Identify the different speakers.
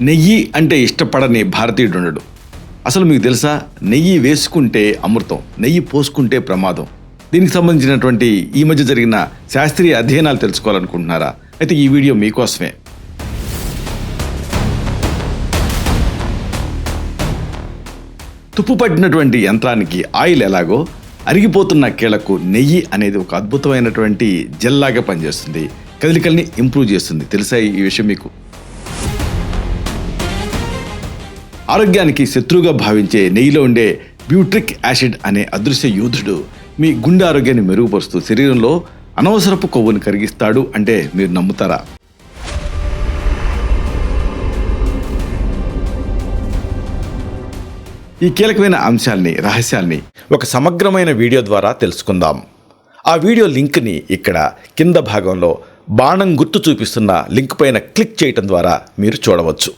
Speaker 1: నెయ్యి అంటే ఇష్టపడని భారతీయుడు ఉండడు. అసలు మీకు తెలుసా, నెయ్యి వేసుకుంటే అమృతం, నెయ్యి పోసుకుంటే ప్రమాదం. దీనికి సంబంధించినటువంటి ఈ మధ్య జరిగిన శాస్త్రీయ అధ్యయనాలు తెలుసుకోవాలనుకుంటున్నారా? అయితే ఈ వీడియో మీకోసమే. తుప్పు పట్టినటువంటి యంత్రానికి ఆయిల్ ఎలాగో, అరిగిపోతున్న కీళ్లకు నెయ్యి అనేది ఒక అద్భుతమైనటువంటి జెల్లాగా పనిచేస్తుంది. కదలికల్ని ఇంప్రూవ్ చేస్తుంది. తెలుసా ఈ విషయం మీకు? ఆరోగ్యానికి శత్రువుగా భావించే నెయ్యిలో ఉండే బ్యూట్రిక్ యాసిడ్ అనే అదృశ్య యోధుడు మీ గుండె ఆరోగ్యాన్ని మెరుగుపరుస్తూ శరీరంలో అనవసరపు కొవ్వును కరిగిస్తాడు అంటే మీరు నమ్ముతారా? ఈ కీలకమైన అంశాల్ని, రహస్యాల్ని ఒక సమగ్రమైన వీడియో ద్వారా తెలుసుకుందాం. ఆ వీడియో లింక్ని ఇక్కడ కింద భాగంలో బాణం గుర్తు చూపిస్తున్న లింక్ పైన క్లిక్ చేయటం ద్వారా మీరు చూడవచ్చు.